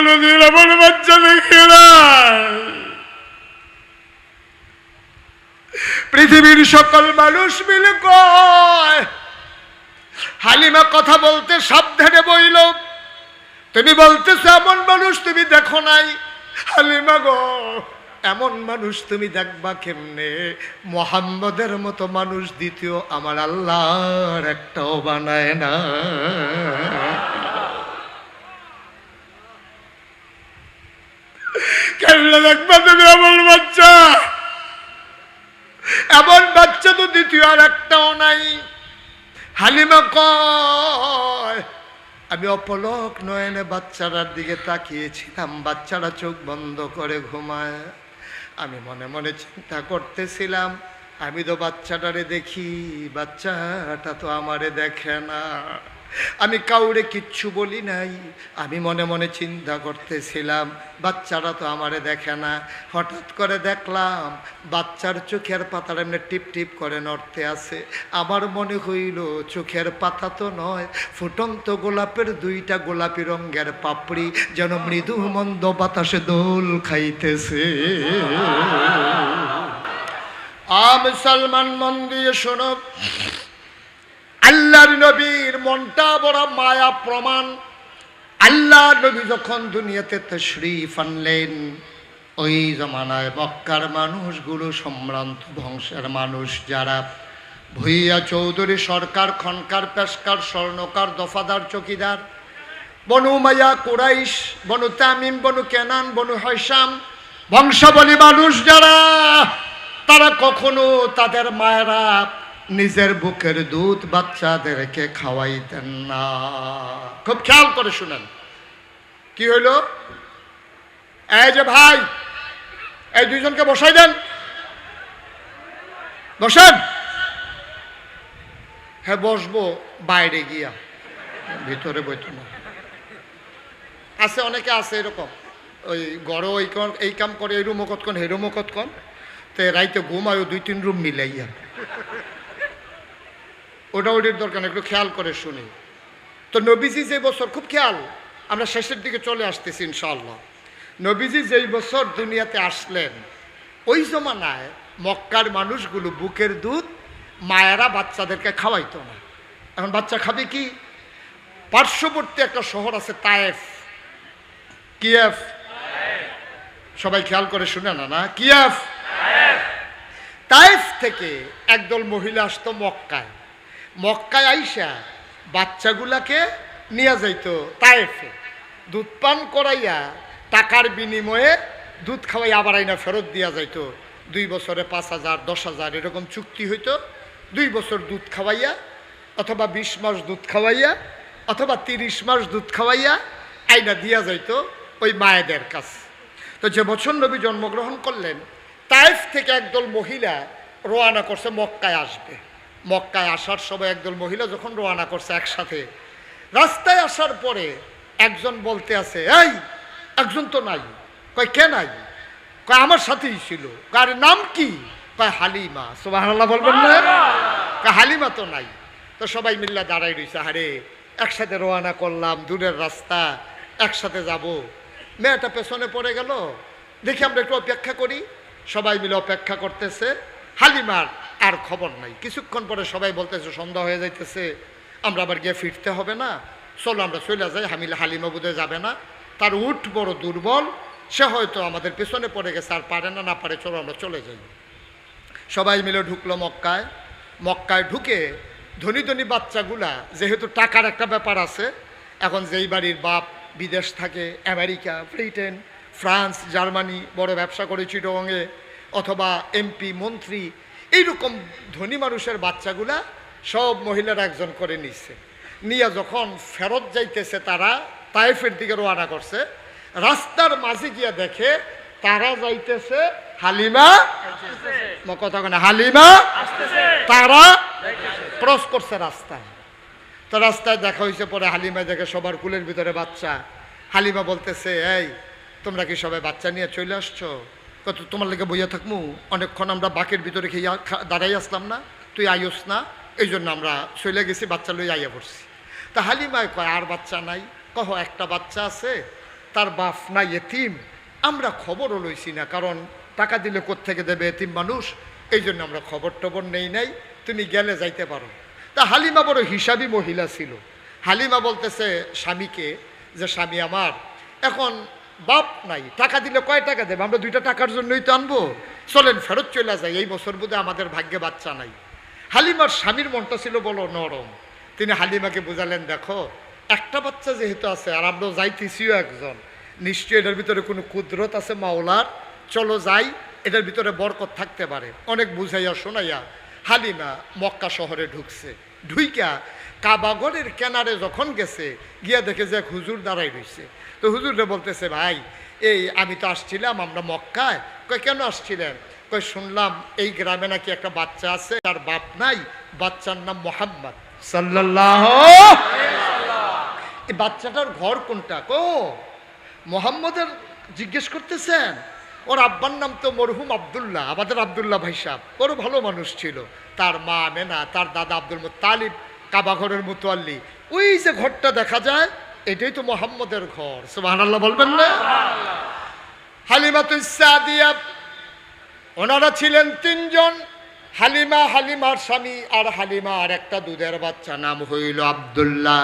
কোনদিন আমার বাচ্চা দেখে না। পৃথিবীর সকল মানুষ মিলে কয় হালিমা কথা বলতে সাবধানে বইল। তুমি বলতেছো এমন মানুষ তুমি দেখো নাই। হালিমা গো, এমন মানুষ তুমি দেখবা কেমনে? মুহাম্মদের মতো মানুষ দ্বিতীয় আমার আল্লাহর একটাও বানায় না। কেমনে দেখবা তুমি এমন বাচ্চা? এমন বাচ্চা তো দ্বিতীয় আর একটাও নাই। হালিমা কয় আমি অপলক নয়নে বাচ্চাটার দিকে তাকিয়েছিলাম, বাচ্চারা চোখ বন্ধ করে ঘুমায়। আমি মনে মনে চিন্তা করতেছিলাম, আমি তো বাচ্চাটারে দেখি, বাচ্চাটা তো আমারে দেখে না। আমি কাউরে কিচ্ছু বলি নাই। আমি মনে মনে চিন্তা করতেছিলাম, বাচ্চারা তো আমারে দেখে না। হঠাৎ করে দেখলাম বাচ্চার চোখের পাতার এমনি টিপ টিপ করে নড়তে আছে। আমার মনে হইল চোখের পাতা তো নয়, ফুটন্ত গোলাপের দুইটা গোলাপি রঙের পাপড়ি যেন মৃদু মন্দ বাতাসে দোল খাইতেছে। মুসলমান মন দিয়ে শোনো, আল্লাহর নবীর মনটা বড় মায়া প্রমাণ। আল্লাহ নবী যখন দুনিয়াতে তাশরীফ আনলেন, ওই জমানায় মক্কার মানুষগুলো সম্ভ্রান্ত বংশের মানুষ, যারা ভুইয়া চৌধুরী সরকার, খনকার, পেশকার, স্বর্ণকার, দফাদার, চকিদার, বনু উমাইয়া, কুরাইশ, বনু তামিম, বনু কেনান, বনু হাইসাম বংশাবলী মানুষ যারা, তারা কখনো তাদের মায়েরা নিজের বুকের দুধ বাচ্চাদেরকে খাওয়াইতেন না। খুব খেয়াল করে শুনেন কি হইল। এই যে ভাই, এই দুইজনকে বসাই দেন, বসেন। হ্যাঁ বসবো বাইরে গিয়া, ভিতরে বইতো না। আছে অনেকে আছে এরকম, ওই গড় এই কাম করে, এই রুমও কতক্ষণ, এই রুমও কতক্ষণ, তো রাইতে ঘুমায় 2-3 রুম মিলাইয়া। ওটা ওটির দরকার, একটু খেয়াল করে শুনি। তো নবীজি যে বছর, খুব খেয়াল, আমরা শেষের দিকে চলে আসতেছি ইনশাআল্লাহ। নবীজি যেই বছর দুনিয়াতে আসলেন, ওই জমানায় মক্কার মানুষগুলো বুকের দুধ মায়েরা বাচ্চাদেরকে খাওয়াইতো না। এখন বাচ্চা খাবে কি? পার্শ্ববর্তী একটা শহর আছে তায়েফ, কিয়েফ, সবাই খেয়াল করে শুনে না, না কিয়েফ, তায়েফ থেকে একদল মহিলা আসতো মক্কায়। মক্কায় আইসা বাচ্চাগুলাকে নিয়ে যাইতো তায়েফে, দুধ পান করাইয়া টাকার বিনিময়ে দুধ খাওয়াই আবার আইনা ফেরত দিয়া যাইতো। 2 বছরে 5,000, 10,000 এরকম চুক্তি হইতো। 2 বছর দুধ খাওয়াইয়া, অথবা 20 মাস দুধ খাওয়াইয়া, অথবা 30 মাস দুধ খাওয়াইয়া আইনা দিয়া যাইতো ওই মায়েদের কাছে। তো যে বছর নবী জন্মগ্রহণ করলেন, তায়েফ থেকে একদল মহিলা রওনা করছে মক্কায় আসবে। মক্কায় আসার সময় একদল মহিলা যখন রওনা করছে একসাথে, রাস্তায় আসার পরে একজন বলতে আছে, এই একজন তো নাই। কয় কে নাই? কয় আমার সাথেই ছিল। কার নাম কি? কয় হালিমা। সুবহানাল্লাহ বলবেন না? কয় হালিমা তো নাই। তো সবাই মিল্লা দাঁড়াই রইছে, আরে একসাথে রওনা করলাম, দূরের রাস্তা, একসাথে যাব। মেয়েটা পেছনে পড়ে গেল, দেখি আমরা একটু অপেক্ষা করি। সবাই মিলে অপেক্ষা করতেছে, হালিমার আর খবর নাই। কিছুক্ষণ পরে সবাই বলতেছে সন্ধ্যা হয়ে যাইতেছে, আমরা আবার গিয়ে ফিরতে হবে না, চলো আমরা চলে যাই। হালিমা বোধহয় যাবে না, তার উঠ বড় দুর্বল, সে হয়তো আমাদের পেছনে পড়ে গেছে, আর পারে না, না পারে, চলো আমরা চলে যাই। সবাই মিলে ঢুকলো মক্কায়। মক্কায় ঢুকে ধনী ধনী বাচ্চাগুলা, যেহেতু টাকার একটা ব্যাপার আছে, এখন যেই বাড়ির বাপ বিদেশ থাকে, আমেরিকা, ব্রিটেন, ফ্রান্স, জার্মানি, বড় ব্যবসা করে চিটগংয়ে, অথবা এমপি, মন্ত্রী, এইরকম ধনী মানুষের বাচ্চাগুলা সব মহিলারা একজন করে নিচ্ছে। নিয়ে যখন ফেরত যাইতেছে, তারা তায়েফের দিকে রওনা করছে, রাস্তার মাঝে গিয়া দেখে তারা যাইতেছে হালিমা, কথা কেন হালিমা, তারা ক্রস করছে রাস্তায়। তো রাস্তায় দেখা হয়েছে, পরে হালিমা দেখে সবার কুলের ভিতরে বাচ্চা। হালিমা বলতেছে, এই তোমরা কি সবাই বাচ্চা নিয়ে চলে আসছো? কত তোমার লেগে বইয়া থাকমু, অনেকক্ষণ আমরা বাকের ভিতরে খেয়ে দাঁড়াই আসলাম না, তুই আইস না, এই জন্য আমরা চলে গেছি, বাচ্চা লই আইয়া পড়ছি। তা হালিমায় কয় আর বাচ্চা নাই? কহ একটা বাচ্চা আছে, তার বাপ নাই, এতিম। আমরা খবরও লইছি না, কারণ টাকা দিলে কোত্থেকে দেবে এতিম মানুষ, এই জন্য আমরা খবর টবর নেই নাই। তুমি গেলে যাইতে পারো। তা হালিমা বড় হিসাবী মহিলা ছিল। হালিমা বলতেছে স্বামীকে যে স্বামী আমার এখন বাপ নাই, টাকা দিলে কয় টাকা দেবে, আমরা 2টা টাকার জন্যই তো আনবো, চলেন ফেরত চলে যাই, এই বছর বোধহয় আমাদের ভাগ্যে বাচ্চা নাই। হালিমার স্বামীর মনটা ছিল বলো নরম। তিনি হালিমাকে বুঝালেন, দেখো একটা বাচ্চা যেহেতু আছে আর আমরা যাইতেছিও একজন, নিশ্চয়ই এটার ভিতরে কোনো কুদরত আছে মাওলার, চলো যাই, এটার ভিতরে বরকত থাকতে পারে। অনেক বুঝাইয়া শোনাইয়া হালিমা মক্কা শহরে ঢুকছে। ঢুইকা কাবাগরের কেনারে যখন গেছে, গিয়া দেখে যে এক হুজুর দাঁড়াই রয়েছে। তো হুজুরে বলতেছে, ভাই এই আমি তো আসছিলাম আমরা মক্কায়। কয় কেন আসছিলেন? কয় শুনলাম এই গ্রামে নাকি একটা বাচ্চা আছে, তার বাপ নাই, বাচ্চার নাম মোহাম্মদ সাল্লাল্লাহু। এই বাচ্চাটার ঘর কোনটা? কো মোহাম্মদের জিজ্ঞেস করতেছেন? ওর আব্বার নাম তো মরহুম আব্দুল্লাহ, আমাদের আব্দুল্লাহ ভাই সাহেব, বড় ভালো মানুষ ছিল। তার মা আমেনা, তার দাদা আব্দুল মুত্তালিব কাবাঘরের মুতোয়াল্লি। ওই যে ঘরটা দেখা যায় এটাই তো মোহাম্মদের ঘর। সুবহানাল্লাহ বলবেন না? হালিমাতুস সাদিয়া, ওনারা ছিলেন 3 জন। হালিমা, হালিমার স্বামী আর হালিমা আর একটা দুধের বাচ্চা, নাম হইল আব্দুল্লাহ।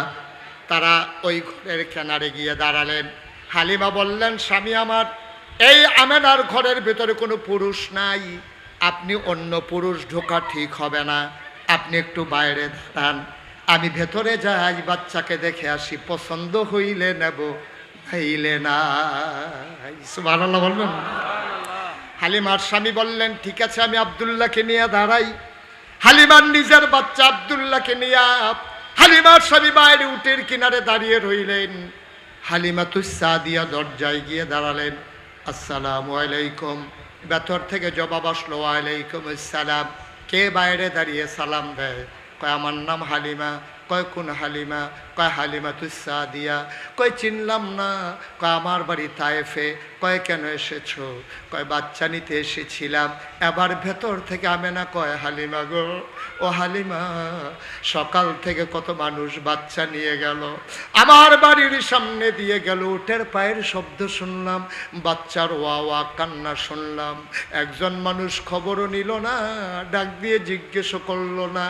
তারা ওই ঘরের কিনারে গিয়ে দাঁড়ালেন। হালিমা বললেন, স্বামী আমার, এই আমেনার ঘরের ভেতরে কোনো পুরুষ নাই, আপনি অন্য পুরুষ ঢোকা ঠিক হবে না, আপনি একটু বাইরে দাঁড়ান, আমি ভেতরে যাই, বাচ্চাকে দেখে আসি, পছন্দ হইলে নেব, হইলে না। সুবহানাল্লাহ বলবেন। হালিমার স্বামী বললেন, ঠিক আছে আমি আব্দুল্লাহকে নিয়ে দাঁড়াই। হালিমার নিজের বাচ্চা আব্দুল্লাহকে নিয়ে হালিমার স্বামী বাইরে উটের কিনারে দাঁড়িয়ে রইলেন। হালিমাতুস সাদিয়া দরজায় গিয়ে দাঁড়ালেন। আসসালামু আলাইকুম। ভেতর থেকে জবাব আসলো, ওয়ালাইকুম আসসালাম। কে বাইরে দাঁড়িয়ে সালাম দেয়? কয় আমার নাম হালিমা। কয় কোন হালিমা? কয় হালিমাতুস সাদিয়া। কয় চিনলাম না। কয় আমার বাড়ি তায়েফে। কয় কেন এসেছো? কয় বাচ্চা নিতে এসেছিলাম। এবার ভেতর থেকে আমেনা কয়, হালিমা গো, ও হালিমা, সকাল থেকে কত মানুষ বাচ্চা নিয়ে গেল, আমার বাড়ির সামনে দিয়ে গেল, উটের পায়ের শব্দ শুনলাম, বাচ্চার ওয়া ওয়া কান্না শুনলাম, একজন মানুষ খবরও নিল না, ডাক দিয়ে জিজ্ঞেস করলো না,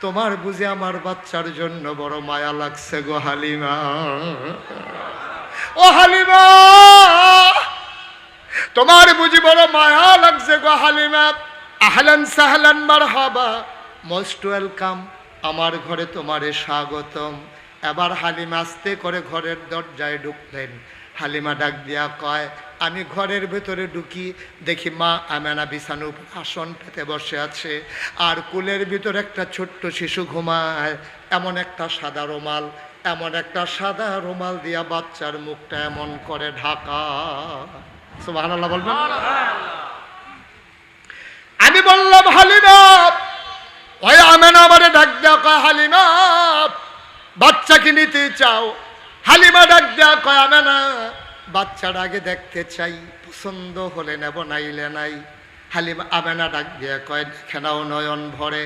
তোমার বুঝি আমার বাচ্চার জন্য বড় মায়া লাগছে গো হালিমা। ও হালিমা, তোমার বুঝি বড় মায়া লাগছে গো হালিমা। আহলান সাহলান মারহাবা, মোস্ট ওয়েলকাম, আমার ঘরে তোমারে স্বাগতম। এবার হালিমা আস্তে করে ঘরের দরজায় ঢুকলেন। হালিমা ডাক দিয়া কয়, আমি ঘরের ভেতরে ঢুকি, দেখি মা আমেনা বিছানো আসন পেতে বসে আছে, আর কুলের ভিতরে একটা ছোট্ট শিশু ঘুমায়। এমন একটা সাদা রুমাল, এমন একটা সাদা রুমাল দিয়া বাচ্চার মুখটা এমন করে ঢাকা। সুবহানাল্লাহ বলবেন। আমি বললাম, হালিমা, ওই আমেনা আমারে ডাক দেয়া কয়, হালিমা বাচ্চাকে নিতে চাও? হালিমা ডাক দেয়া কয়, আমেনা বাচ্চার আগে দেখতে চাই, পছন্দ হলে নেব, নাইলে নাই। হালিমা আমেনা ডাক দেয়া কয়, দেখে নাও নয়ন ভরে।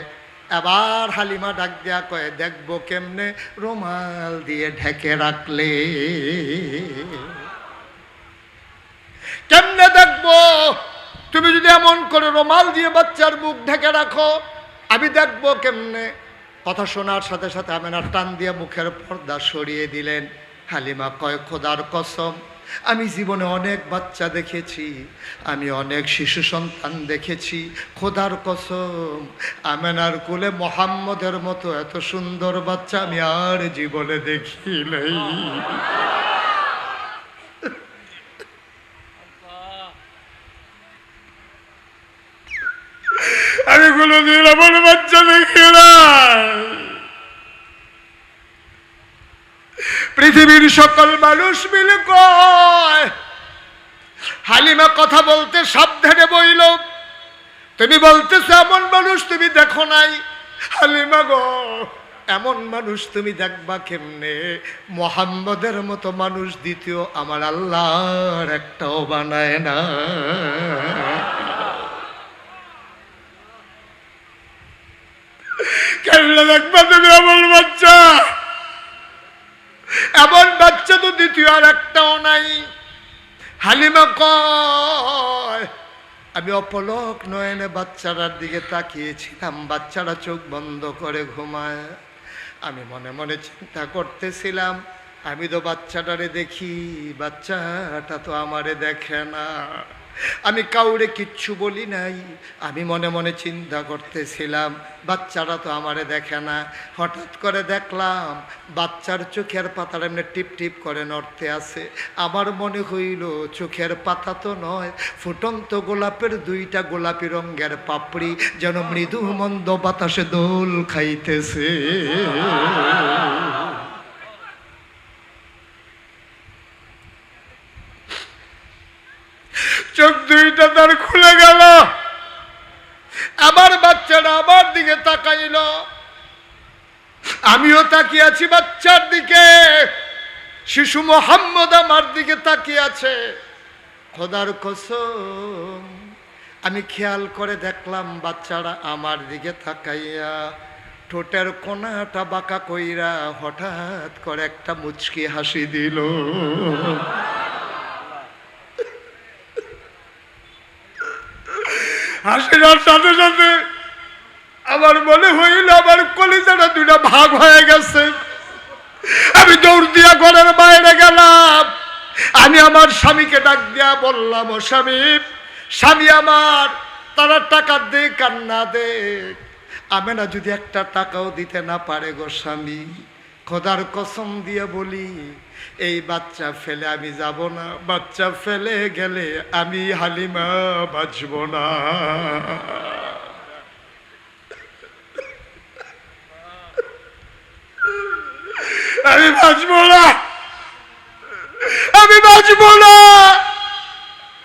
এবার হালিমা ডাক দেয়া কয়, দেখবো কেমনে? রুমাল দিয়ে ঢেকে রাখলে। কেমনে দেখবো? তুমি যদি এমন করে রুমাল দিয়ে বাচ্চার মুখ ঢেকে রাখো, আমি দেখবো কেমনে? কথা শোনার সাথে সাথে আমেনা টান দিয়ে মুখের পর্দা সরিয়ে দিলেন। হালিমা কয়, খোদার কসম, আমি জীবনে অনেক বাচ্চা দেখেছি, আমি অনেক শিশু সন্তান দেখেছি, খোদার কসম আমেনার কোলে মোহাম্মদের মতো এত সুন্দর বাচ্চা আমি আর জীবনে দেখি নাই। আমি কোনোদিন এমন বাচ্চা দেখি নাই। পৃথিবীর সকল মানুষ মিলে কয়, হালিমা কথা বলতে সাবধানে বইল, তুমি বলতেছো এমন মানুষ তুমি দেখো নাই। হালিমা গো, এমন মানুষ তুমি দেখবা কেমনে? মোহাম্মদের মতো মানুষ দ্বিতীয় আমার আল্লাহর একটাও বানায় না। কেমনে দেখবা তুমি এমন বাচ্চা? এমন বাচ্চা তো দ্বিতীয় আর একটাও নাই। হালিমা কয় আমি অপলক নয়নে বাচ্চাটার দিকে তাকিয়েছিলাম, বাচ্চারা চোখ বন্ধ করে ঘুমায়। আমি মনে মনে চিন্তা করতেছিলাম, আমি তো বাচ্চাটারে দেখি, বাচ্চাটা তো আমারে দেখে না। আমি কাউরে কিচ্ছু বলি নাই, আমি মনে মনে চিন্তা করতেছিলাম বাচ্চারা তো আমারে দেখে না। হঠাৎ করে দেখলাম বাচ্চার চোখের পাতার এমনি টিপ টিপ করে নড়তে আছে। আমার মনে হইল চোখের পাতা তো নয়, ফুটন্ত গোলাপের দুইটা গোলাপি রঙের পাপড়ি যেন মৃদু মন্দ বাতাসে দোল খাইতেছে। চোখ দুইটা তার খুলে গেল, আমার বাচ্চাটা আমার দিকে তাকাইল, আমিও তাকিয়ে আছি বাচ্চার দিকে। শিশু মোহাম্মদ আমার দিকে তাকিয়ে আছে। খোদার কসম আমি খেয়াল করে দেখলাম বাচ্চারা আমার দিকে তাকাইয়া ঠোঁটের কোনাটা বাঁকা কইরা হঠাৎ করে একটা মুচকি হাসি দিল। হাসির সাথে সাথে আমার মনে হইল আমার কলিজাটা দুইটা ভাগ হয়ে গেছে। আমি দৌড় দিয়া ঘরের বাইরে গেলাম। আমি আমার স্বামীকে ডাক দিয়া বললাম, ও স্বামী, স্বামী আমার, তারা টাকা দে কান্না দে, আমি না যদি একটা টাকাও দিতে না পারে গো স্বামী, খোদার কসম দিয়ে বলি এই বাচ্চা ফেলে আমি যাব না, বাচ্চা ফেলে গেলে আমি হালিমা বাঁচব না। আমি বাঁচব না, আমি বাঁচব না,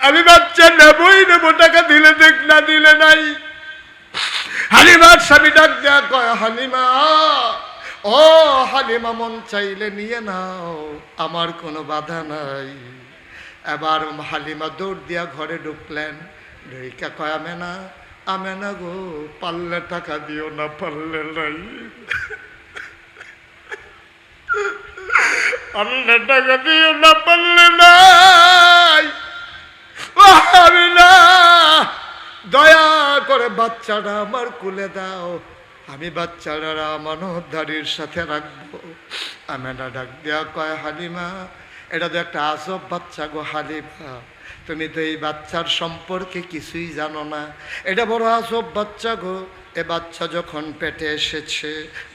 আমি বাচ্চা নেবই নেব, টাকা দিলে দেখ না দিলে নাই। হালিমার স্বামী ডাক দেয়া কয়, হালিমা, ও হালিমা, মন চাইলে নিয়ে নাও, আমার কোনো বাধা নাই। এবার হালিমা দৌড় দিয়া ঘরে ঢুকলেন। ঢুইকা কয়, আমেনা, আমেনা গো, পারলে টাকা দিও না, পারলে নাই, পারলে টাকা দিও না, পারলে নাই। আমিনা, দয়া করে বাচ্চাটা আমার কুলে দাও, আমি বাচ্চারা আমানতদারির সাথে রাখবো। আমেনা ডাক দেয়া কয়, হালিমা, এটা তো একটা আজব বাচ্চা গো হালিমা, তুমি তো এই বাচ্চার সম্পর্কে কিছুই জানো না, এটা বড় আজব বাচ্চা গো। এ বাচ্চা যখন পেটে এসেছে,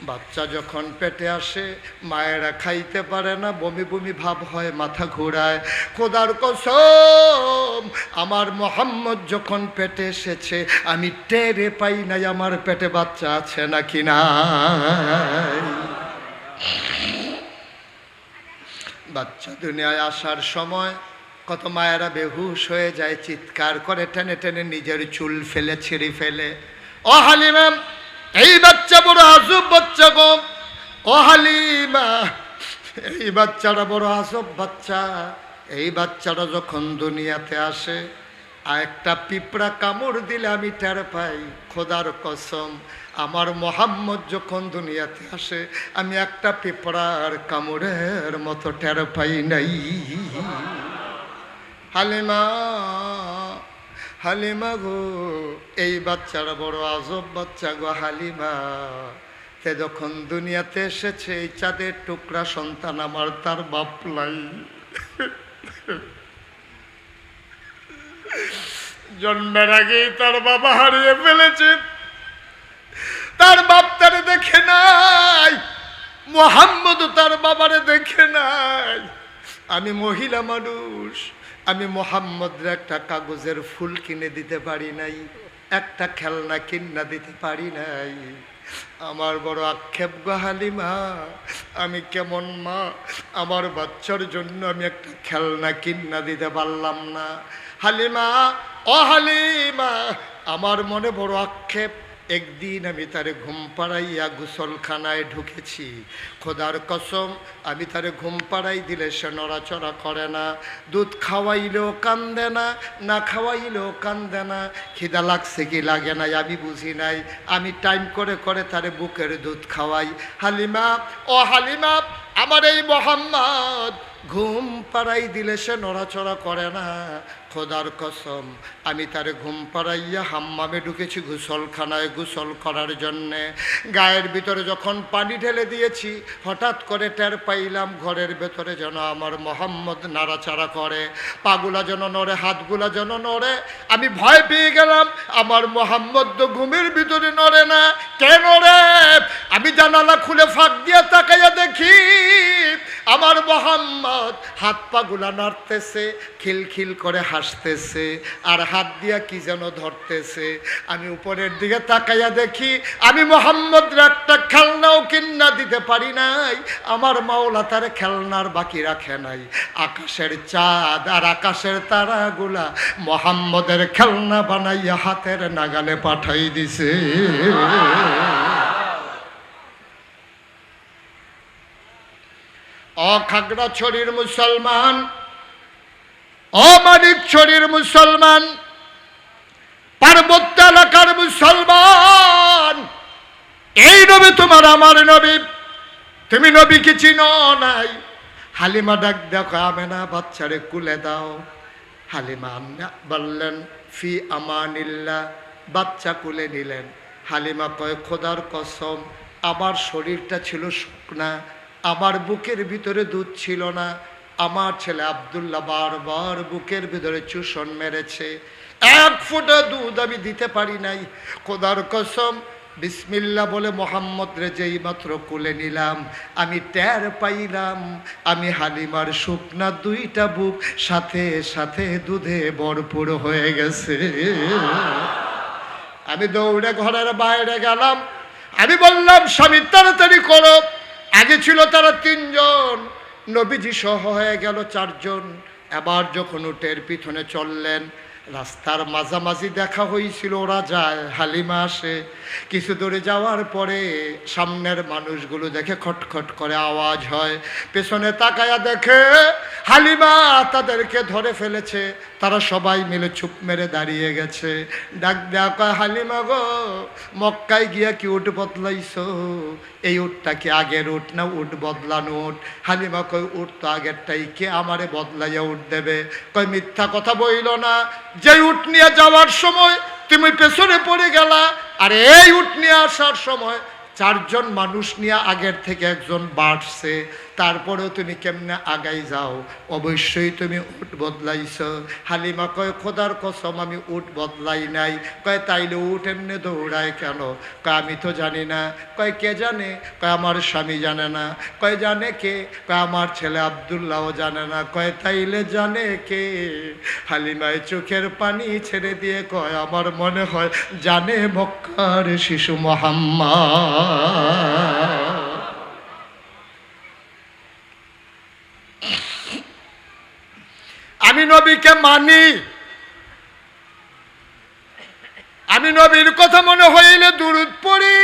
বাচ্চা যখন পেটে আসে মায়েরা খাইতে পারে না, বমি বমি ভাব হয়, মাথা ঘোরায়। খোদার কসম আমার মোহাম্মদ যখন পেটে এসেছে আমি টেরে পাই নাই আমার পেটে বাচ্চা আছে নাকি নাই। বাচ্চা দুনিয়ায় আসার সময় কত মায়েরা বেহুশ হয়ে যায়, চিৎকার করে, টেনে টেনে নিজের চুল ফেলে ছিঁড়ে ফেলে। ও হালিমা, এই বাচ্চা বড় আজব বাচ্চা গো। ও হালিমা, এই বাচ্চাটা বড় আজব বাচ্চা। এই বাচ্চাটা যখন দুনিয়াতে আসে আর একটা পিঁপড়া কামড় দিলে আমি টের পাই। খোদার কসম আমার মোহাম্মদ যখন দুনিয়াতে আসে আমি একটা পিঁপড়ার কামড়ের মতো টের পাই নাই। হালিমা, হালিমা গো, এই বাচ্চারা বড় আজব বাচ্চা গো হালিমা। সে যখন দুনিয়াতে এসেছে এই চাঁদের টুকরা সন্তান আমার, তার বাপ নাই। জন্মের আগেই তার বাবা হারিয়ে ফেলেছে, তার বাপ তারে দেখে নাই, মোহাম্মদও তার বাবারে দেখে নাই। আমি মহিলা মানুষ, আমি মোহাম্মদের একটা কাগজের ফুল কিনে দিতে পারি নাই, একটা খেলনা কিনা দিতে পারি নাই। আমার বড় আক্ষেপ গো হালিমা, আমি কেমন মা, আমার বাচ্চার জন্য আমি একটা খেলনা কিনা দিতে পারলাম না। হালিমা, ও হালিমা, আমার মনে বড় আক্ষেপ। একদিন আমি তারে ঘুম পাড়াইয়া গোসলখানায় ঢুকেছি। খোদার কসম আমি তারে ঘুম পাড়াই দিলে সে নড়াচড়া করে না, দুধ খাওয়াইলেও কান্দে না, না খাওয়াইলেও কান্দে না। খিদা লাগছে কি লাগে নাই আমি বুঝি নাই, আমি টাইম করে করে তারে বুকের দুধ খাওয়াই। হালিমা, ও হালিমা, আমার এই মোহাম্মদ ঘুম পাড়াই দিলে সে নড়াচড়া করে না। খোদার কসম, আমি তারে ঘুম পাড়াইয়া হাম্মামে ঢুকেছি গোসলখানায় গোসল করার জন্যে। গায়ের ভিতরে যখন পানি ঢেলে দিয়েছি, হঠাৎ করে টের পাইলাম ঘরের ভেতরে যেন আমার মোহাম্মদ নাড়াচাড়া করে, পাগুলা যেন নড়ে, হাতগুলা যেন নড়ে। আমি ভয় পেয়ে গেলাম, আমার মোহাম্মদ তো ঘুমের ভিতরে নড়ে না, কেন রে? আমি জানালা খুলে ফাঁক দিয়ে তাকাইয়া দেখি আমার মোহাম্মদ হাত পাগুলা নাড়তেছে, খিলখিল করে হাসতেছে, আর হাত দিয়া কি যেন ধরতেছে। আমি উপরের দিকে তাকাইয়া দেখি আমি মোহাম্মদের একটা খেলনাও কিনা দিতে পারি নাই। আমার মাওলা তার খেলনার বাকি রাখে নাই। আকাশের চাঁদ আর আকাশের তারাগুলা মোহাম্মদের খেলনা বানাইয়া হাতের নাগালে পাঠাই দিছে। ও খাগড়াছড়ির মুসলমান, ও মানিকছড়ির মুসলমান, পার্বত্য এলাকার মুসলমান, এই নবী তোমার আমার নবী, তুমি নবীকে চিনো নাই? হালিমা ডাক দেখো, আমেনা বাচ্চারে কুলে দাও। হালিমা বললেন ফি আমানিল্লাহ, বাচ্চা কুলে নিলেন। হালিমা কয় খোদার কসম, আমার শরীরটা ছিল শুকনা, আমার বুকের ভিতরে দুধ ছিল না। আমার ছেলে আব্দুল্লাহ বারবার বুকের ভিতরে চুষণ মেরেছে, এক ফোঁটা দুধ আমি দিতে পারি নাই। খোদার কসম, বিসমিল্লাহ বলে মোহাম্মদ রে যেই মাত্র কোলে নিলাম, আমি টের পাইলাম আমি হালিমার শুকনা দুইটা বুক সাথে সাথে দুধে ভরপুর হয়ে গেছে। আমি দৌড়ে ঘরের বাইরে গেলাম, আমি বললাম স্বামী তাড়াতাড়ি করো। আগে ছিল তারা 3 জন, নবীজি সহ হয়ে গেল 4 জন। এবার যখন উটের পিছনে চললেন, রাস্তার মাঝামাঝি দেখা হয়েছিল, ওরা যায়, হালিমা আসে। কিছু দূরে যাওয়ার পরে সামনের মানুষগুলো দেখে খটখট করে আওয়াজ হয়, পেছনে তাকায়া দেখে হালিমা তাদেরকে ধরে ফেলেছে। তারা সবাই মিলে চুপ মেরে দাঁড়িয়ে গেছে। ডাক দেয়া কয়, হালিমা গো, মক্কায় গিয়া কি উট বদলাইছো? এই উটটা কি আগের উট না উট বদলানো উট? হালিমা কয়, উট তো আগেরটাই, কে আমারে বদলাইয়া উট দেবে? কয় মিথ্যা কথা বইল না, যে উট নিয়ে যাওয়ার সময় তুমি পেছনে পড়ে গেলা, আর এই উট নিয়ে আসার সময় 4 জন মানুষ নিয়ে আগের থেকে একজন বাড়ছে, তারপরেও তুমি কেমনে আগাই যাও? অবশ্যই তুমি উট বদলাইছ। হালিমা কয় খোদার কসম আমি উট বদলাই নাই। কয় তাইলে উট এমনি দৌড়ায় কেন? কয় আমি তো জানি না। কয় কে জানে? কয় আমার স্বামী জানে না। কয় জানে কে? কয় আমার ছেলে আব্দুল্লাহও জানে না। কয় তাইলে জানে কে? হালিমায় চোখের পানি ছেড়ে দিয়ে কয় আমার মনে হয় জানে মক্কার শিশু মুহাম্মদ। আমি নবীকে মানি, আমি নবীর কথা মনে হইলে দুরূদ পড়ি,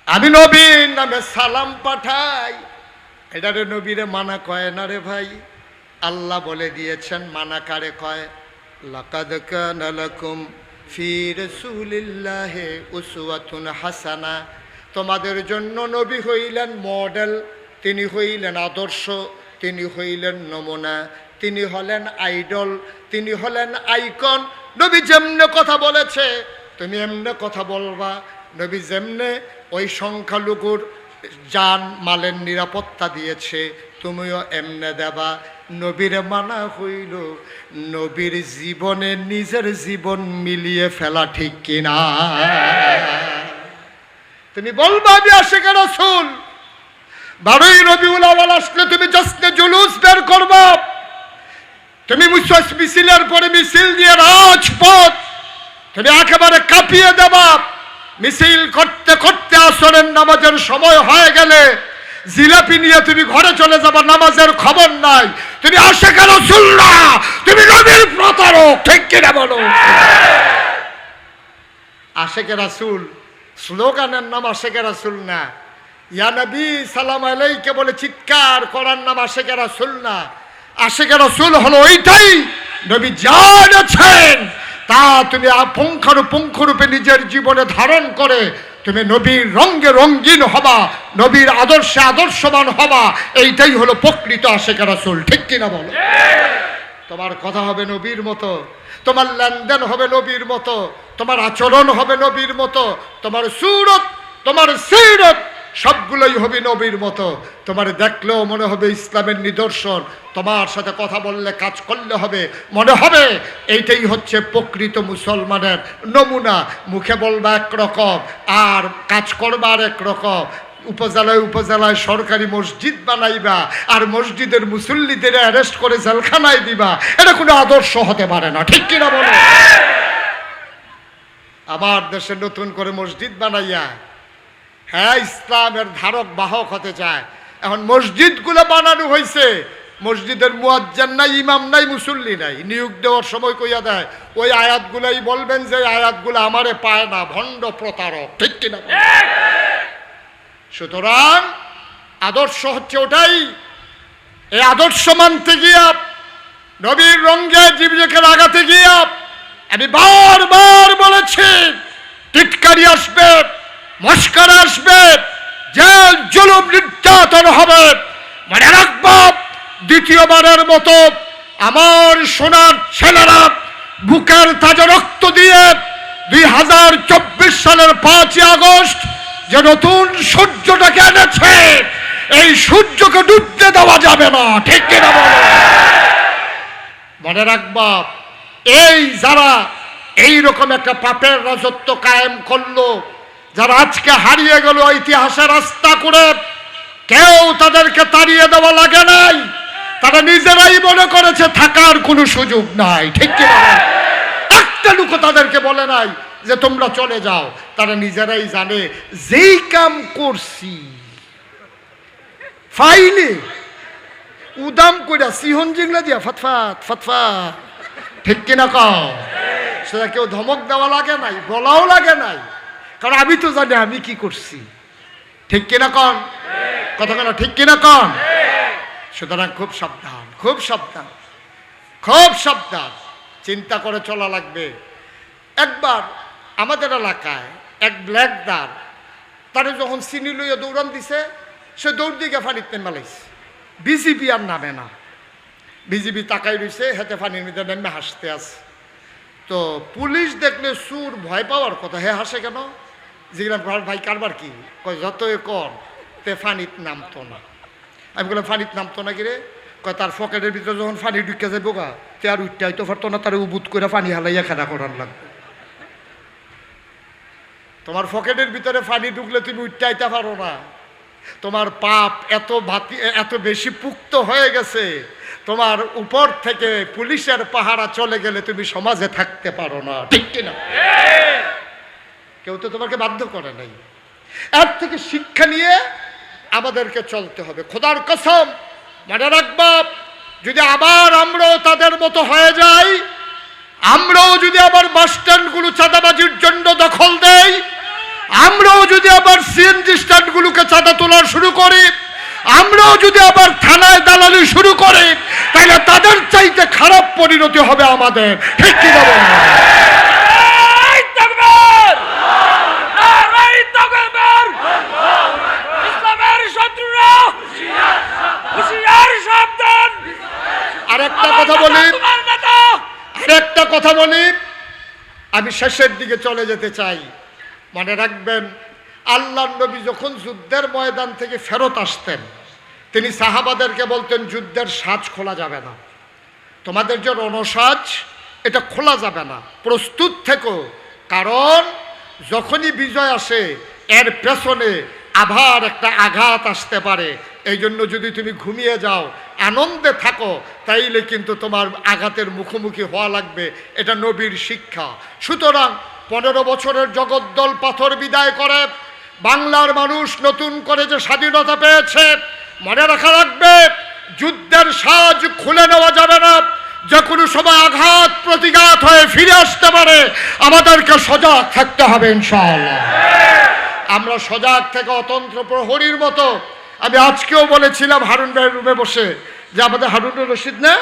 আমি নবীর নামে সালাম পাঠাই। এটারে নবীরে মানা কয় না রে ভাই। আল্লাহ বলে দিয়েছেন মানা কারে কয়, লাকাদ কানা লাকুম ফি রাসূলিল্লাহি উসওয়াতুন হাসানা। তোমাদের জন্য নবী হইলেন মডেল, তিনি হইলেন আদর্শ, তিনি হইলেন নমুনা, তিনি হলেন আইডল, তিনি হলেন আইকন। নবী যেমনে কথা বলেছে তুমি এমনে কথা বলবা। নবী যেমনে ওই সংখ্যালঘুর জান মালের নিরাপত্তা দিয়েছে তুমিও এমনে দেবা। নবীর মানা হইল নবীর জীবনে নিজের জীবন মিলিয়ে ফেলা, ঠিক কিনা? তুমি বলবা আমি আশিকে রাসূল। 12ই রবিউল আউয়াল আসলে তুমি জশ্নে জুলুস বের করবা, তুমি মিছিলের পরে মিছিল দিয়ে রাজপথ তুমি একেবারে কাঁপিয়ে দেবা। মিছিল করতে করতে আসরের নামাজের সময় হয়ে গেলে জিলাপি নিয়ে তুমি ঘরে চলে যাবা, নামাজের খবর নাই। তুমি আশিকে রাসূল না, তুমি নবীর প্রতারক, ঠিক কিনা বলো? আশিকে রাসূল স্লোগানের নাম আশিকে রাসূল না। ইয়া নবী সালাম আলাইকে বলে চিৎকার করার নাম আশিকে রাসূল না। আশিকে রাসূল হলো ওইটাই নবী জানেছেন তা তুমি পুঙ্খানুপুঙ্খরূপে নিজের জীবনে ধারণ করে তুমি নবীর রঙে রঙিন হবা, নবীর আদর্শে আদর্শবান হবা। এইটাই হলো প্রকৃত আশিক রাসূল। ঠিক কিনা বলো? তোমার কথা হবে নবীর মতো, তোমার লেনদেন হবে নবীর মতো, তোমার আচরণ হবে নবীর মতো, তোমার সুরত, তোমার সিরত সবগুলোই হবে নবীর মতো। তোমার দেখলেও মনে হবে ইসলামের নিদর্শন, তোমার সাথে কথা বললে কাজ করলে হবে মনে হবে এইটাই হচ্ছে প্রকৃত মুসলমানের নমুনা। মুখে বলবা একরকম আর কাজ করবার একরকম। উপজেলায় উপজেলায় সরকারি মসজিদ বানাইবা আর মসজিদের মুসল্লিদের অ্যারেস্ট করে জেলখানায় দিবা, এটা কোনো আদর্শ হতে পারে না। ঠিক কিনা বলো? আমার দেশে নতুন করে মসজিদ বানাইয়া হ্যাঁ ইসলামের ধারক বাহক হতে চায়। এখন মসজিদগুলো বানানো হয়েছে, মসজিদের মুয়াজ্জিন নাই, ইমাম নাই, মুসল্লি নাই। নিয়োগ দেওয়ার সময় কইয়া দেয় ওই আয়াতগুলাই বলবেন যে আয়াতগুলো আমারে পায় না, ভণ্ড প্রতারক। ঠিক কিনা? সুতরাং আদর্শ হচ্ছে ওটাই। এই আদর্শ মানতে গিয়া, নবীর রঙে জীবনকে লাগাতে গিয়া আমি বারবার বলেছি টিটকারি আসবে, মস্কারা আসবে, জেল জুলুম নির্যাতন হবে। মনে রাখবো দ্বিতীয়বারের মতো আমার সোনার ছেলেরা বুকের তাজা রক্ত দিয়ে 2024 সালের 5 আগস্ট যে নতুন সূর্যটাকে এনেছে, এই সূর্যকে ডুবতে দেওয়া যাবে না। ঠিক কিনা বলো? মনে রাখবা এই যারা এইরকম একটা পাপের রাজত্ব কায়েম করলো, যারা আজকে হারিয়ে গেল ইতিহাসের রাস্তা করে, কেউ তাদেরকে তাড়িয়ে দেওয়া লাগে নাই। তারা নিজেরাই মনে করেছে থাকার কোনো সুযোগ নাই। ঠিক কিনা? একটা লোক তাদেরকে বলে নাই যে তোমরা চলে যাও। তারা নিজেরাই জানে যেই কাম করছি ফাইলে উদাম কইরা সিহন জিংলা দিয়া ফাতফাত ফাতফাত। ঠিক কিনা কও? সেটা কেউ ধমক দেওয়া লাগে নাই, বলাও লাগে নাই, কারণ আমি তো জানি আমি কি করছি। ঠিক কিনা কন? কথা কেন? ঠিক কিনা কন? সুতরাং খুব সাবধান, খুব সাবধান, খুব সাবধান, চিন্তা করে চলা লাগবে। একবার আমাদের এলাকায় এক ব্ল্যাকদার তারে যখন চিনি লইয়া দৌড়ান দিছে, সে দৌড় দিকে ফানিতে মেলাইছে। বিজিবি আর নামে না, বিজিবি তাকাই রয়েছে, হেতে ফানির মধ্যে নেমে হাসতে আছে। তো পুলিশ দেখলে সুর ভয় পাওয়ার কথা, হে হাসে কেন? জিজ্ঞাসা ভাই কারবার কি? কয় যতই কর তে ফানিত নামতো না। আমি বললাম ফানিত নামতো না কিরে? কয় তার পকেটের ভিতরে যখন ফানি ঢুকে যাবো গা তে আর উঠতে তো পারতো না, তার উবুত করে ফানি হালাইয়া খেলা করার লাগবে। তোমার পকেটের ভিতরে ফানি ঢুকলে তুমি উঠতে আইতে পারো না। তোমার পাপ এত বেশি পুক্ত হয়ে গেছে, তোমার উপর থেকে পুলিশের পাহারা চলে গেলে তুমি সমাজে থাকতে পারো না। ঠিক কিনা? কেউ তো তোমাকে বাধ্য করে নাই। এর থেকে শিক্ষা নিয়ে আমাদেরকে চলতে হবে। খোদার কসম মনে রাখবা, যদি আবার আমরাও তাদের মতো হয়ে যাই, আমরাও যদি আবার বাস স্ট্যান্ডগুলো চাঁদাবাজির জন্য দখল দেই, আমরাও যদি আবার সিএনজি স্ট্যান্ডগুলোকে চাঁদা তোলা শুরু করি, আমরাও যদি আবার থানায় দালালি শুরু করি, তাহলে তাদের চাইতে খারাপ পরিণতি হবে আমাদের। ঠিক কি বলবো? আরেকটা কথা বলি, আমি শেষের দিকে চলে যেতে চাই। মনে রাখবেন, আল্লাহর নবী যখন যুদ্ধের ময়দান থেকে ফেরত আসতেন, তিনি সাহাবাদেরকে বলতেন যুদ্ধের সাজ খোলা যাবে না, তোমাদের যে রণসাজ এটা খোলা যাবে না, প্রস্তুত থেকো। কারণ যখনই বিজয় আসে এর পেছনে আবার একটা আঘাত আসতে পারে। এই জন্য যদি তুমি ঘুমিয়ে যাও, আনন্দে থাকো, তাইলে কিন্তু তোমার আঘাতের মুখোমুখি হওয়া লাগবে। এটা নবীর শিক্ষা। সুতরাং 15 বছরের জগদ্দল পাথর বিদায় করে বাংলার মানুষ নতুন করে যে স্বাধীনতা পেয়েছে, মনে রাখা লাগবে যুদ্ধের সাজ খুলে নেওয়া যাবে না। যে কোনো সময় আঘাত প্রতিঘাত হয়ে ফিরে আসতে পারে, আমাদেরকে সজাগ থাকতে হবে ইনশাআল্লাহ। আমরা সজাগ থেকে অতন্ত্র প্রহরীর মতো, আমি আজকেও বলেছিলাম হারুন ভাইয়ের রুমে বসে, যে আমাদের হারুনুর রশিদ না,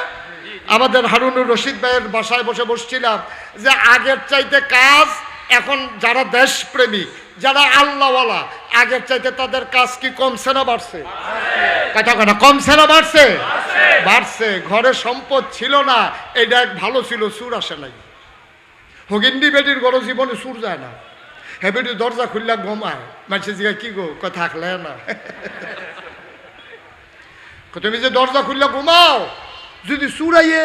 আমাদের হারুনুর রশিদ ভাইয়ের বাসায় বসে বসছিলাম, যে আগের চাইতে কাজ এখন যারা দেশপ্রেমী, যারা আল্লাহওয়ালা আগের চাইতে তাদের কাজ কি কমছে না বাড়ছে? কথা কথা কমছে না বাড়ছে? বাড়ছে। ঘরে সম্পদ ছিল না, এটা এক ভালো ছিল, সুর আসে নাই। হগিন্দি বেটির ঘরে জীবনে সুর যায় না। হ্যাঁ বেটি দরজা খুললা ঘুমায়, মানুষের জিগা কি গো কথা থাকলে না। তুমি যে দরজা খুললা ঘুমাও, যদি সুর আইয়ে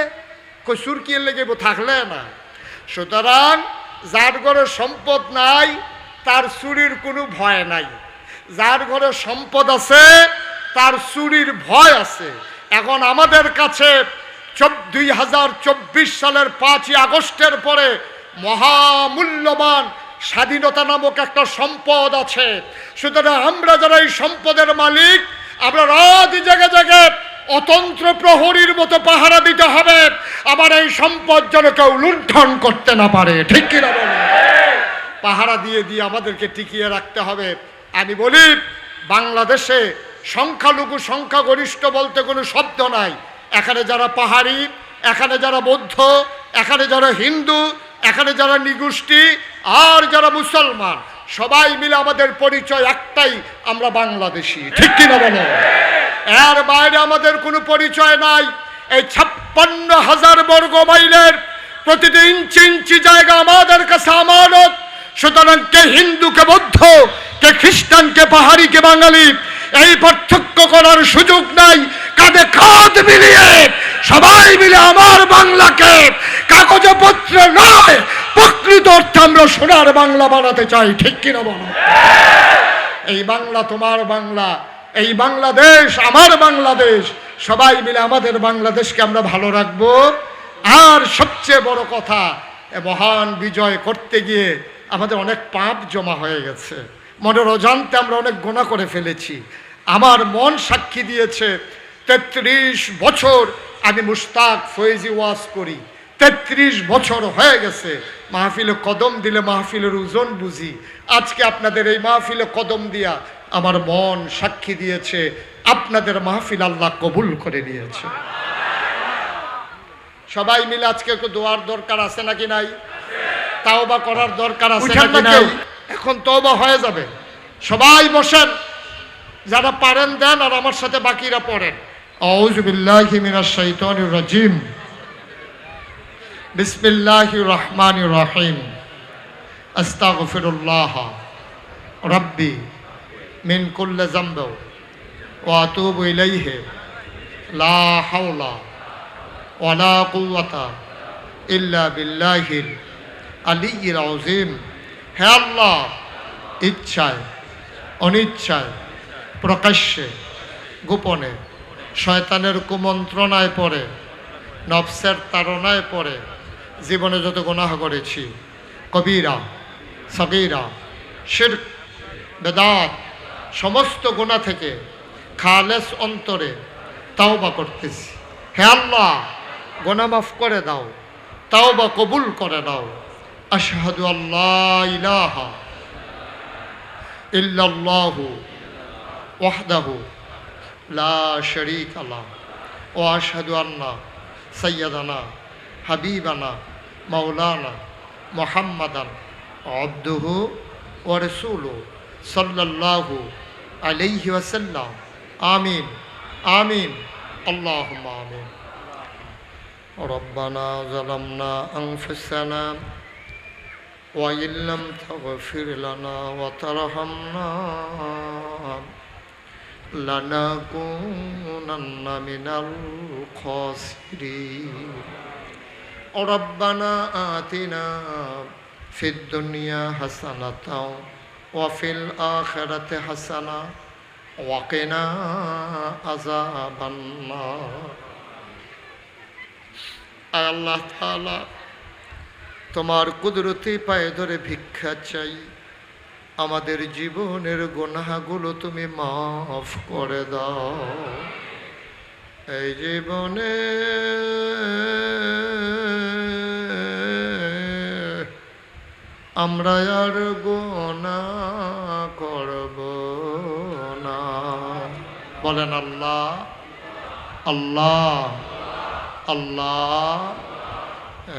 কই সুর কি লেগে থাকলে না। সুতরাং যার ঘরে সম্পদ নাই তার চুরির কোনো ভয় নাই, যার ঘরে সম্পদ আছে তার চুরির ভয় আছে। এখন আমাদের কাছে 2024 সালের 5ই আগস্টের পরে মহামূল্যবান স্বাধীনতা নামক একটা সম্পদ আছে। সুতরাং আমরা যারা এই সম্পদের মালিক, আমরা রাত জায়গায় জায়গায় অতন্ত্র প্রহরীর মতো পাহারা দিতে হবে, আবার এই সম্পদ যেন কেউ লুণ্ঠন করতে না পারে। ঠিক কিনা বলেন? পাহারা দিয়ে দিয়ে আমাদেরকে টিকিয়ে রাখতে হবে। আমি বলি, বাংলাদেশে সংখ্যালঘু সংখ্যাগরিষ্ঠ বলতে কোনো শব্দ নাই। এখানে যারা পাহাড়ি, এখানে যারা বৌদ্ধ, এখানে যারা হিন্দু, এখানে যারা নিগোষ্ঠী, আর যারা মুসলমান, সবাই মিলে আমাদের পরিচয় একটাই, আমরা বাংলাদেশি। ঠিক কিনা বলো? এর বাইরে আমাদের কোনো পরিচয় নাই। এই 56,000 বর্গ মাইলের প্রতিটি ইঞ্চি ইঞ্চি জায়গা আমাদের কাছে আমানত। সুতরাং কে হিন্দু, কে বৌদ্ধ, কে খ্রিস্টান, কে পাহাড়ি, কে বাঙালি, এই পার্থক্য করার সুযোগ নাই। কাঁধে কাঁধ মিলিয়ে সবাই মিলে আমার বাংলাকে কাগজে পত্রে নয়, প্রকৃত অর্থে আমরা সোনার বাংলা বানাতে চাই। ঠিক কিনা বলো? এই বাংলা তোমার বাংলা, এই বাংলাদেশ আমার বাংলাদেশ। সবাই মিলে আমাদের বাংলাদেশকে আমরা ভালো রাখবো। আর সবচেয়ে বড় কথা, মহান বিজয় করতে গিয়ে আমাদের অনেক পাপ জমা হয়ে গেছে। মনের অজান্তে আমরা অনেক গুনাহ করে ফেলেছি। আমার মন সাক্ষী দিয়েছে, 33 বছর আমি মুশতাক ফয়েজি ওয়াজ করি। 33 বছর হয়ে গেছে। মাহফিলে কদম দিলে মাহফিলের ওজন বুঝি। আজকে আপনাদের এই মাহফিলে কদম দিয়া আমার মন সাক্ষী দিয়েছে, আপনাদের মাহফিল আল্লাহ কবুল করে নিয়েছে। সবাই মিলে আজকে একটু দোয়ার দরকার আছে নাকি নাই? তাওবা করার দরকার আছে নাকি নাই? এখন তওবা হয়ে যাবে। সবাই বসেন, যারা পারেন দেন, আর আমার সাথে বাকিরা পড়েন। আউযু বিল্লাহি মিনাশ শাইতানির রাজিম। বিসমিল্লাহির রহমানির রহিম। আস্তাগফিরুল্লাহ রাব্বি মিন কুল্লি যামব ওয়া আতুবু ইলাইহি লা হাওলা ওয়ালা কুওয়াতা ইল্লা বিল্লাহিল আলিয়্যিল আযীম। হে আল্লাহ, ইচ্ছায় অনিচ্ছায়, প্রকাশ্যে গোপনে, শয়তানের কুমন্ত্রণায় পড়ে, নফসের তাড়নায় পড়ে জীবনে যত গুনাহ করেছি, কবিরা সগীরা শিরক বেদাত, সমস্ত গুনাহ থেকে খালেস অন্তরে তাওবা করতেছি। হে আল্লাহ, গুনাহ মাফ করে দাও, তাওবা কবুল করে দাও। আশহাদু আল্লা ইলাহা ইল্লাল্লাহু ওয়াহদাহু লা শারীকা লাহু ওয়া আশহাদু আন্না সাইয়্যিদানা হাবিবানা মাওলানা মুহাম্মাদান আবদুহু ওয়া রাসূলুহু সাল্লাল্লাহু আলাইহি ওয়াসাল্লাম। আমিন আমিন আল্লাহুম্মা আমিন। রব্বানা যালামনা আনফুসানা ওয়া ইল্লাম তাগফির লানা ওয়া তারহামনা লানাকুনান্না মিনাল খাসিরিন। রব্বানা আতিনা ফিদ দুনিয়া হাসানাতাও ওয়া ফিল আখিরাতি হাসানা ওয়া কিনা আযাবান নার। আয় আল্লাহ তাআলা, তোমার কুদরতি পায়ে ধরে ভিক্ষা চাই, আমাদের জীবনের গুনাহগুলো তুমি মাফ করে দাও। এই জীবনে আমরা আর গুনাহ করব না। বলেন আল্লাহ আল্লাহ আল্লাহ।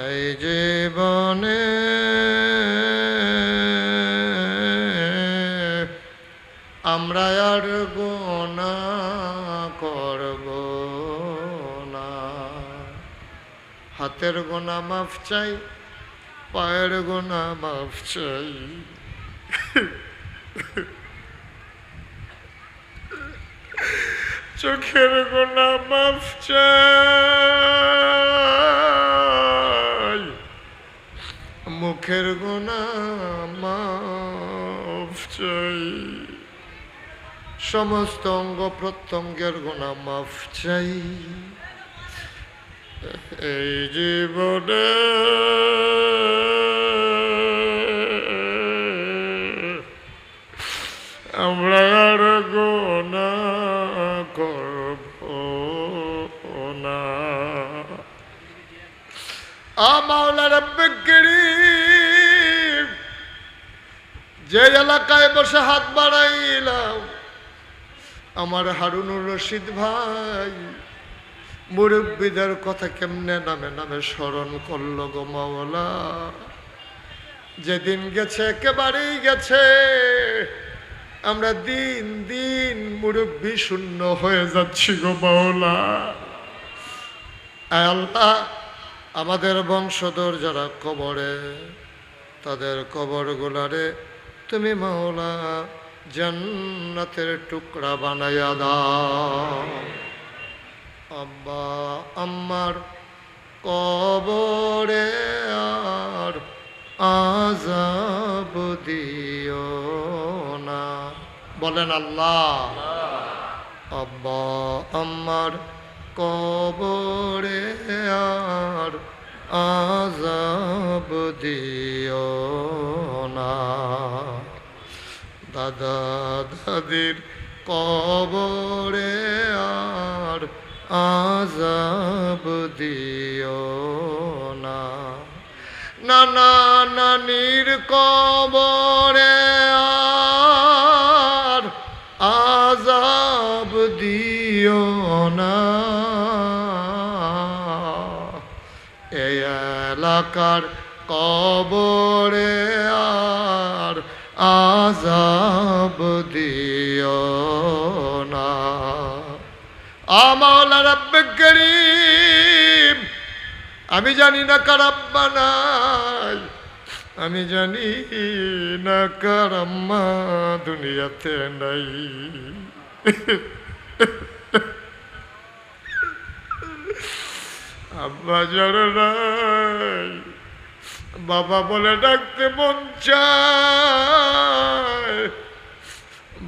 এই জীবনে আমরা আর গুনাহ করব না। হাতের গুনাহ মাফ চাই, পায়ের গুনাহ মাফ চাই, চোখের গুনাহ মাফ চাই, মুখের গুনাহ মাফ চাই, সমস্ত অঙ্গ প্রত্যঙ্গের গুনাহ মাফ চাই। এই জীবনে আমরা আর গুনাহ করব না। মাওলা রব্বে করিম, যে এলাকায় বসে হাত বাড়াইলাম আমার হারুনুর রশিদ ভাই মুরব্বীদের কথা কেমনে নামে নামে স্মরণ করল গো মাওলা। যেদিন গেছে একেবারেই গেছে, আমরা দিন দিন মুরব্বী শূন্য হয়ে যাচ্ছি গো মাওলা। আয় আল্লাহ, আমাদের বংশধর যারা কবরে, তাদের কবর গুলারে তুমি মাওলা জান্নাতের টুকরা বানাইয়া দাও। আব্বা আম্মার কবরে আর আযাব দিও না, বলেন আল্লাহ। আব্বা আম্মার কবরে আর আযাব দিও না। দাদা দাদির কবরে আর আযাব দিও না। নানা নানির কবরে আর আযাব দিও না। এই এলাকার কবরে আর আযাব দিও না। মাওলা রব্বে করিম, আমি জানি না কার আব্বা নাই, আমি জানি না কার আম্মা দুনিয়াতে নাই। আব্বা যার নাই, বাবা বলে ডাকতে মন চায়,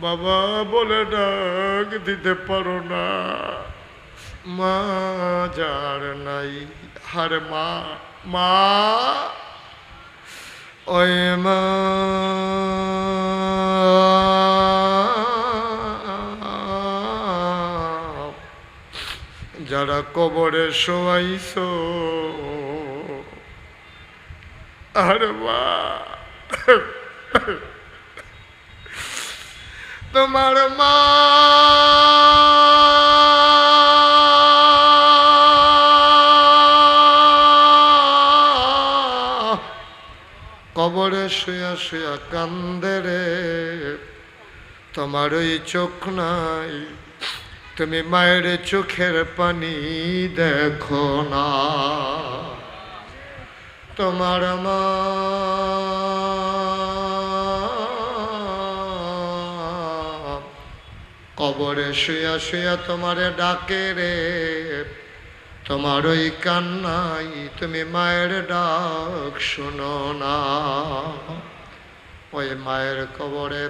বাবা বলে ডাক দিতে পারো না। মা যার নাই, হার মা, মা ওই মা যারা কবরে শোয়াইছো, আর মা তোমার মা কবরে শুয়া শুয়া কান্দে রে, তোমার ওই চোখ নাই, তুমি মায়ের চোখের পানি দেখো না। তোমার মা কবরে শুয়া শুয়া তোমারে ডাকে রে, তোমার ওই কান্নাই তুমি মায়ের ডাক শোনো না। ওই মায়ের কবরে,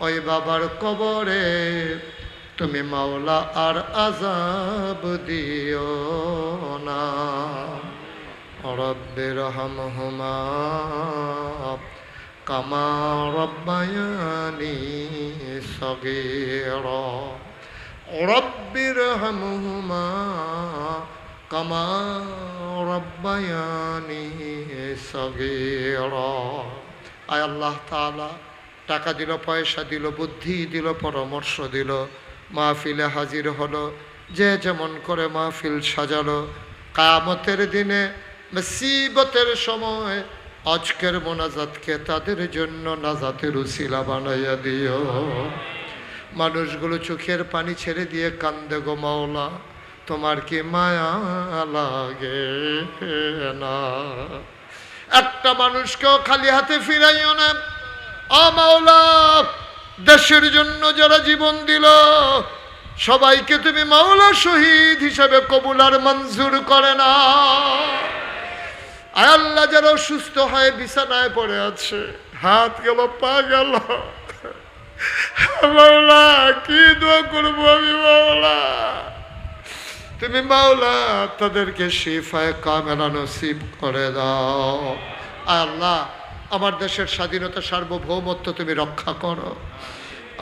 ওই বাবার কবরে তুমি মাওলা আর আযাব দিও না। রব্বির হামহুমা কামা রব্বায়ানি সগীরা, রব্বির হামহুমা কামা রব্বায়ানি সগীরা। আয় আল্লাহ তাআলা টাকা দিল, পয়সা দিল, বুদ্ধি দিল, পরামর্শ দিল, মাহফিলে হাজির হলো, যে যেমন করে মাহফিল সাজালো। কিয়ামতের দিনে মুসিবতের সময় আজকের মোনাজাতকে তাদের জন্য নাজাতের উসিলা বানাইয়া দিও। মানুষগুলো চোখের পানি ছেড়ে দিয়ে কান্দে গো মাওলা, তোমার কি মায়া লাগে না? একটা মানুষকেও খালি হাতে ফিরাইও না। ও মাওলা, দেশের জন্য যারা জীবন দিল সবাইকে তুমি মাওলা শহীদ হিসাবে কবুল আর মঞ্জুর করে না। আয় আল্লাহ, যারা সুস্থ হয়ে বিছানায় পড়ে আছে, হাত গেল পা গেল, মাওলা কি দোয়া করবো আমি মাওলা? তুমি মাওলা তাদেরকে শিফায়ে কামেলা নসিব করে দাও। আয় আল্লাহ, আমার দেশের স্বাধীনতা সার্বভৌমত্ব তুমি রক্ষা করো।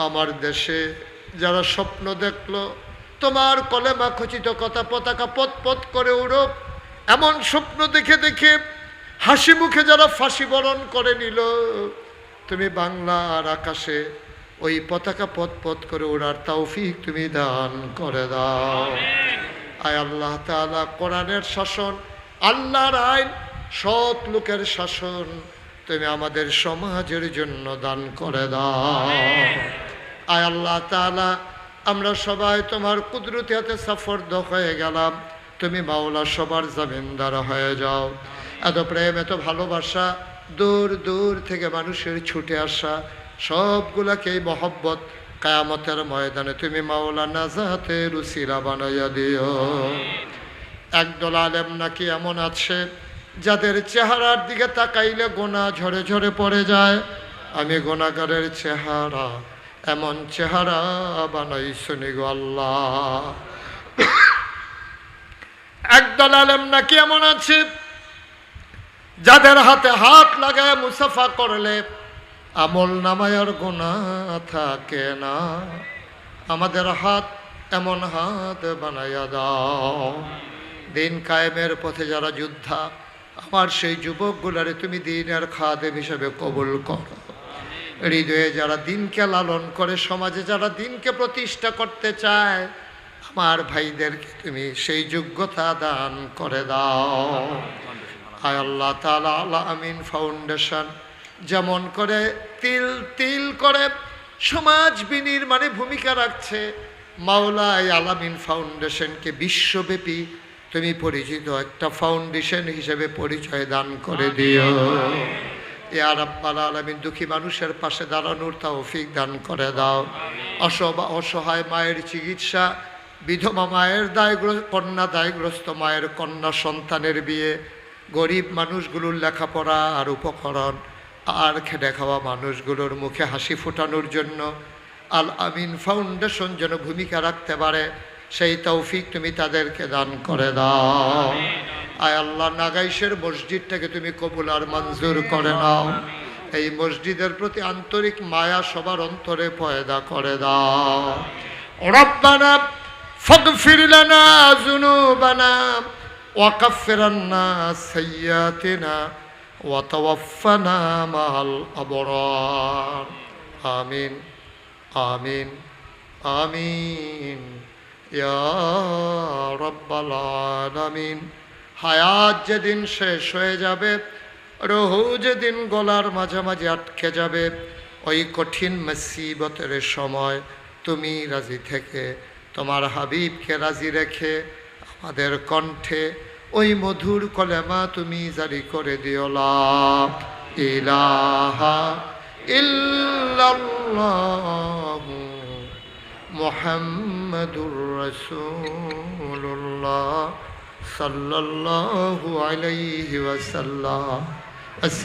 আমার দেশে যারা স্বপ্ন দেখলো তোমার কলেমা খচিত কথা পতাকা পথ পথ করে উড়ুক, এমন স্বপ্ন দেখে দেখে হাসি মুখে যারা ফাঁসি বরণ করে নিল, তুমি বাংলার আকাশে ওই পতাকা পথ পথ করে ওড়ার তৌফিক তুমি দান করে দাও। আয় আল্লাহ তাআলা, কোরআনের শাসন, আল্লাহর আইন, সৎ লোকের শাসন তুমি আমাদের সমাজের জন্য দান করে দাও। আয় আল্লাহ তাআলা, আমরা সবাই তোমার কুদরতি হাতে সফরদ হয়ে গেলাম, তুমি মাওলা সবার জামিনদার হয়ে যাও। এত প্রেম, এত ভালোবাসা, দূর দূর থেকে মানুষের ছুটে আসা, সবগুলাকে এই মহব্বত কিয়ামতের ময়দানে তুমি মাওলা নাজাতের উসিলা বানাইয়া দিও। একদল আলেম নাকি এমন আছে যাদের চেহারার দিকে তাকাইলে গোনা ঝরে ঝরে পড়ে যায়। আমি গোনাগারের চেহারা, এমন চেহারা বানাইছনি গো আল্লাহ। একদল আলেম নাকি এমন আছে যাদের হাতে হাত লাগায় মুসাফা করলে আমল নামায়ার গুনাহ থাকে না। আমাদের হাত এমন হাত বানাইয়া দাও। দিন কায়েমের পথে যারা যোদ্ধা, আমার সেই যুবকগুলারে তুমি দিনের খাদেম হিসেবে কবুল করো। হৃদয়ে যারা দিনকে লালন করে, সমাজে যারা দিনকে প্রতিষ্ঠা করতে চায়, আমার ভাইদেরকে তুমি সেই যোগ্যতা দান করে দাও। আয় আল্লাহ তাআলা, আল আমিন ফাউন্ডেশন যেমন করে তিল তিল করে সমাজ বিনির্মাণে ভূমিকা রাখছে, মাওলা এই আল আমিন ফাউন্ডেশনকে বিশ্বব্যাপী তুমি পরিচিত একটা ফাউন্ডেশন হিসেবে পরিচয় দান করে দিও। ইয়া রাব্বাল আলামিন, দুঃখী মানুষের পাশে দাঁড়ানোর তৌফিক দান করে দাও। অসহায় মায়ের চিকিৎসা, বিধবা মায়ের কন্যা দায়গ্রস্ত মায়ের কন্যা সন্তানের বিয়ে, গরিব মানুষগুলোর লেখাপড়া আর উপকরণ, আর খেটে খাওয়া মানুষগুলোর মুখে হাসি ফোটানোর জন্য আল আমিন ফাউন্ডেশন যেন ভূমিকা রাখতে পারে, সেই তৌফিক তুমি তাদেরকে দান করে দাও। আয় আল্লাহ, নাগাইশের মসজিদটাকে তুমি কবুল আর মঞ্জুর করে নাও। এই মসজিদের প্রতি আন্তরিক মায়া সবার অন্তরে পয়দা করে দাও। রব্বানা ফাগফির লানা যুনুবানা ওয়া কাফির আন্না সাইয়্যাতিনা ওয়া তাওয়াফানা মাআল আবরার। আমিন আমিন আমিন ইয়া রাব্বাল আলামিন। হায়াত যেদিন শেষ হয়ে যাবে, রুহু যেদিন গলার মাঝামাঝি আটকে যাবে, ওই কঠিন মুসিবতের সময় তুমি রাজি থেকে তোমার হাবিবকে রাজি রেখে আমাদের কণ্ঠে ওই মধুর কলেমা তুমি জারি করে দিও, লা ইলাহা ইল্লাল্লাহু মুহাম্মাদুর রাসূলুল্লাহ সাল্লাল্লাহু আলাইহি ওয়াসাল্লাম।